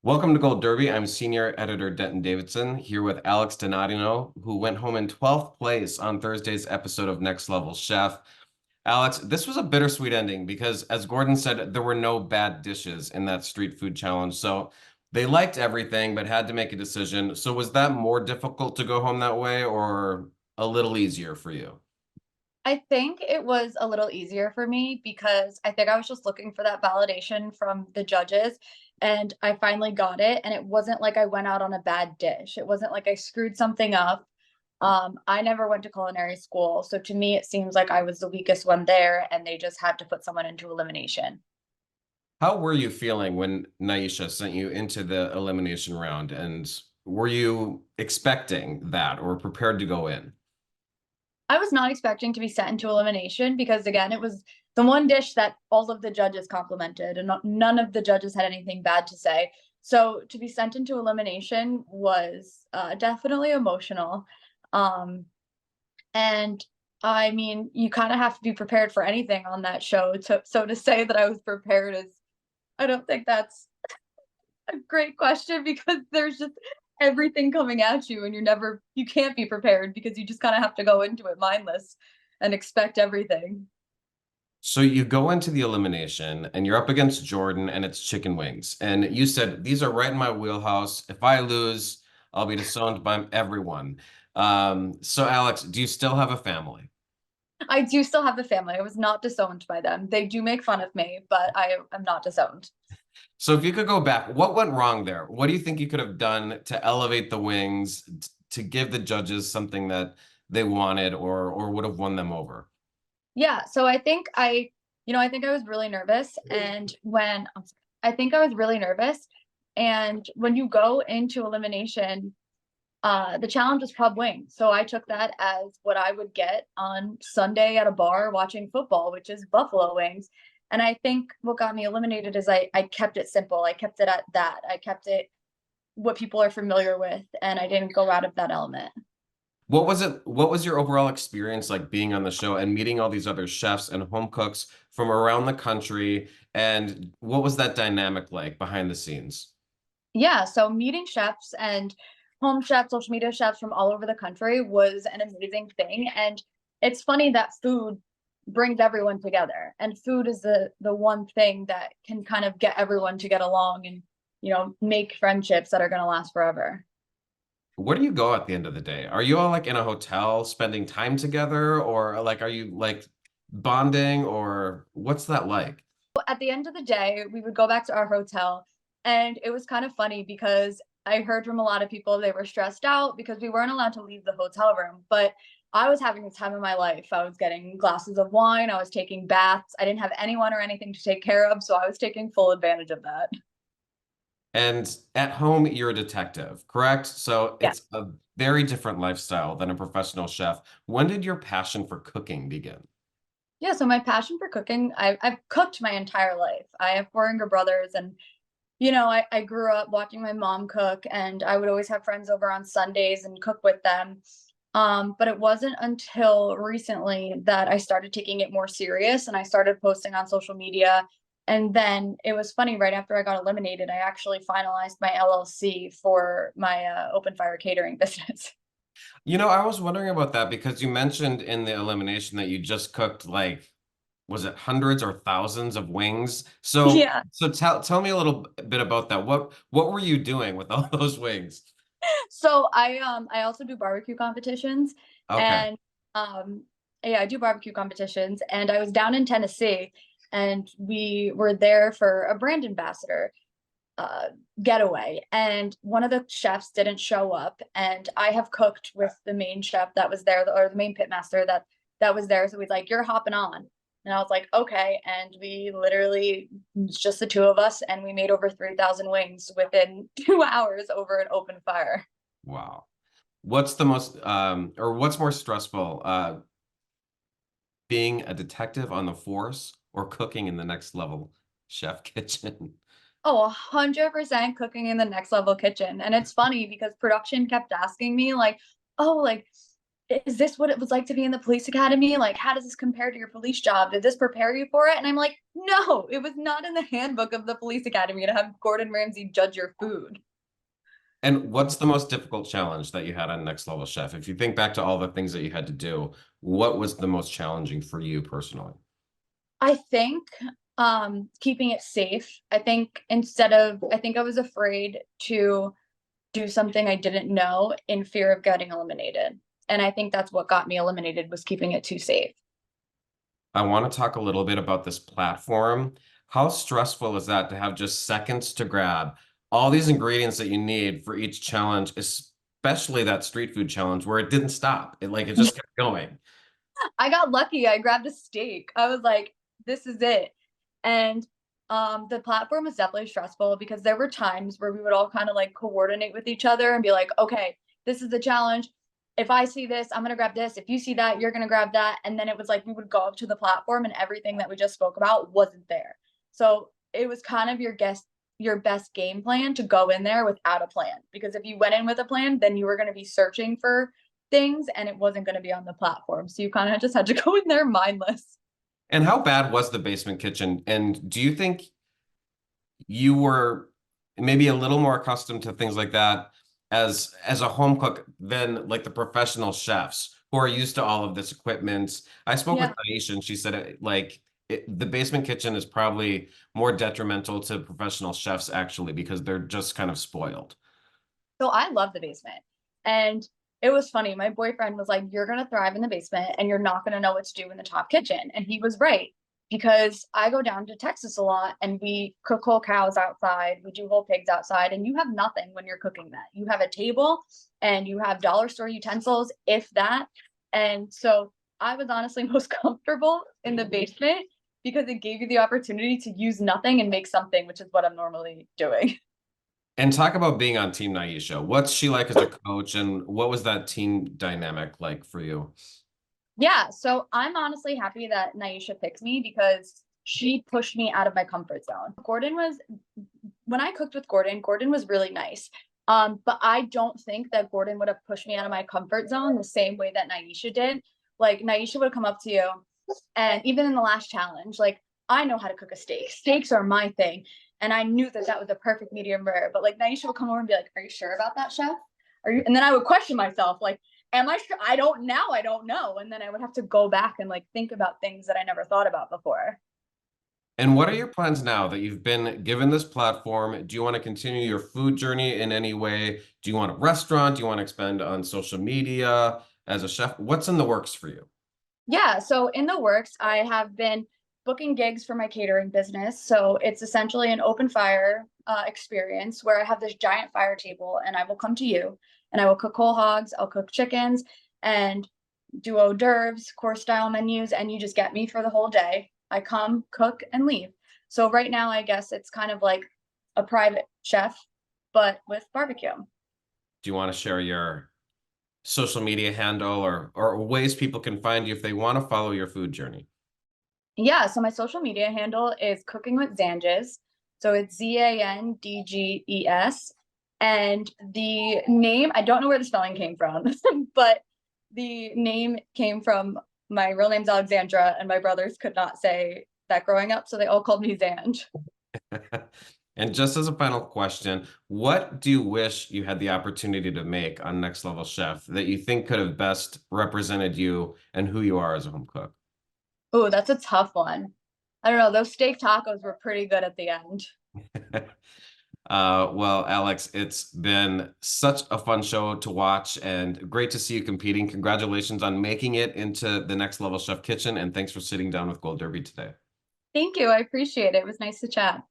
Welcome to Gold Derby. I'm senior editor Denton Davidson here with Alex Donnadio, who went home in 12th place on Thursday's episode of Next Level Chef. Alex, this was a bittersweet ending because, as Gordon said, there were no bad dishes in that street food challenge. So they liked everything, but had to make a decision. So was that more difficult to go home that way or a little easier for you? I think it was a little easier for me because I think I was just looking for that validation from the judges, and I finally got it, and it wasn't like I went out on a bad dish. It wasn't like I screwed something up. I never went to culinary school, so to me, it seems like I was the weakest one there, and they just had to put someone into elimination. How were you feeling when Naisha sent you into the elimination round? And were you expecting that or prepared to go in? I was not expecting to be sent into elimination because, again, it was the one dish that all of the judges complimented, and none of the judges had anything bad to say. So to be sent into elimination was definitely emotional. Um, and I mean, you kind of have to be prepared for anything on that show. So to say that I was prepared is, I don't think that's a great question because there's just everything coming at you, and you can't be prepared because you just kind of have to go into it mindless and expect everything. So you go into the elimination and you're up against Jordan and it's chicken wings. And you said, these are right in my wheelhouse. If I lose, I'll be disowned by everyone. So Alex, do you still have a family? I do still have a family. I was not disowned by them. They do make fun of me, but I am not disowned. So if you could go back, what went wrong there? What do you think you could have done to elevate the wings, to give the judges something that they wanted or would have won them over? Yeah, so I think I was really nervous, and I think I was really nervous, and when you go into elimination, the challenge was pub wings. So I took that as what I would get on Sunday at a bar watching football, which is buffalo wings. And I think what got me eliminated is I kept it simple. I kept it at that. I kept it what people are familiar with, and I didn't go out of that element. What was it? What was your overall experience like being on the show and meeting all these other chefs and home cooks from around the country? And what was that dynamic like behind the scenes? Yeah, so meeting chefs and home chefs, social media chefs from all over the country was an amazing thing. And it's funny that food brings everyone together. And food is the one thing that can kind of get everyone to get along and, make friendships that are going to last forever. Where do you go at the end of the day? Are you all like in a hotel spending time together, or like are you like bonding, or what's that like? At the end of the day, we would go back to our hotel, and it was kind of funny because I heard from a lot of people they were stressed out because we weren't allowed to leave the hotel room, but I was having the time of my life. I was getting glasses of wine, I was taking baths. I didn't have anyone or anything to take care of, so I was taking full advantage of that. And at home, you're a detective, correct? So Yeah. it's a very different lifestyle than a professional chef. When did your passion for cooking begin? Yeah, so my passion for cooking, I've cooked my entire life. I have four younger brothers, and I grew up watching my mom cook, and I would always have friends over on Sundays and cook with them. But it wasn't until recently that I started taking it more serious and I started posting on social media. And then it was funny, right after I got eliminated, I actually finalized my LLC for my open fire catering business. I was wondering about that because you mentioned in the elimination that you just cooked like, was it hundreds or thousands of wings? So Yeah. so tell me a little bit about that. What were you doing with all those wings? So I also do barbecue competitions, Okay. and um yeah, I do barbecue competitions, and I was down in Tennessee, and we were there for a brand ambassador uh getaway, and one of the chefs didn't show up, and I have cooked with the main chef that was there, or the main pit master that was there, so he's like, "You're hopping on." And I was like, "Okay." And we literally, it's just the two of us, and we made over 3,000 wings within 2 hours over an open fire. Wow. What's the most or what's more stressful, being a detective on the force or cooking in the next level chef kitchen? Oh, 100% cooking in the next level kitchen. And it's funny because production kept asking me, like, "Oh, like, is this what it was like to be in the police academy? Like, how does this compare to your police job? Did this prepare you for it? And I'm like, no, it was not in the handbook of the police academy to have Gordon Ramsay judge your food. And what's the most difficult challenge that you had on Next Level Chef? If you think back to all the things that you had to do, what was the most challenging for you personally? I think keeping it safe. I think I was afraid to do something I didn't know in fear of getting eliminated. And I think that's what got me eliminated, was keeping it too safe. I want to talk a little bit about this platform. How stressful is that to have just seconds to grab all these ingredients that you need for each challenge, especially that street food challenge where it didn't stop. It just kept going. I got lucky. I grabbed a steak. I was like, this is it. And the platform was definitely stressful because there were times where we would all kind of like coordinate with each other and be like, okay, this is the challenge. If I see this, I'm gonna grab this. If you see that, you're gonna grab that. And then it was like we would go up to the platform and everything that we just spoke about wasn't there. So it was kind of your best game plan to go in there without a plan. Because if you went in with a plan, then you were gonna be searching for things and it wasn't gonna be on the platform. So you kind of just had to go in there mindless. And how bad was the basement kitchen? And do you think you were maybe a little more accustomed to things like that as a home cook than like the professional chefs who are used to all of this equipment? I spoke with Yeah. Naisha and she said the basement kitchen is probably more detrimental to professional chefs actually because they're just kind of spoiled. So I love the basement. And it was funny. My boyfriend was like, you're going to thrive in the basement and you're not going to know what to do in the top kitchen. And he was right because I go down to Texas a lot and we cook whole cows outside. We do whole pigs outside, and you have nothing when you're cooking that. You have a table and you have dollar store utensils, if that. And so I was honestly most comfortable in the basement because it gave you the opportunity to use nothing and make something, which is what I'm normally doing. And talk about being on Team Nyesha. What's she like as a coach, and what was that team dynamic like for you? Yeah, so I'm honestly happy that Naisha picked me because she pushed me out of my comfort zone. When I cooked with Gordon, Gordon was really nice. But I don't think that Gordon would have pushed me out of my comfort zone the same way that Naisha did. Like Naisha would come up to you, and even in the last challenge, like I know how to cook a steak. Steaks are my thing, and I knew that that was a perfect medium rare. But like Naisha would come over and be like, "Are you sure about that, chef? Are you?" And then I would question myself, like, am I sure? I don't know. And then I would have to go back and like think about things that I never thought about before. And what are your plans now that you've been given this platform? Do you want to continue your food journey in any way? Do you want a restaurant? Do you want to expand on social media as a chef? What's in the works for you? Yeah, so in the works, I have been booking gigs for my catering business. So it's essentially an open fire experience where I have this giant fire table and I will come to you and I will cook whole hogs, I'll cook chickens and do hors d'oeuvres, course style menus, and you just get me for the whole day. I come, cook, and leave. So right now, I guess it's kind of like a private chef, but with barbecue. Do you want to share your social media handle or ways people can find you if they want to follow your food journey? Yeah, so my social media handle is Cooking with Zanges. So it's Zandges. And the name, I don't know where the spelling came from, but the name came from my real name's Alexandra, and my brothers could not say that growing up, so they all called me Zanj. And just as a final question, what do you wish you had the opportunity to make on Next Level Chef that you think could have best represented you and who you are as a home cook? Oh, that's a tough one. I don't know. Those steak tacos were pretty good at the end. Well, Alex, it's been such a fun show to watch and great to see you competing. Congratulations on making it into the Next Level Chef kitchen, and thanks for sitting down with Gold Derby today. Thank you. I appreciate it. It was nice to chat.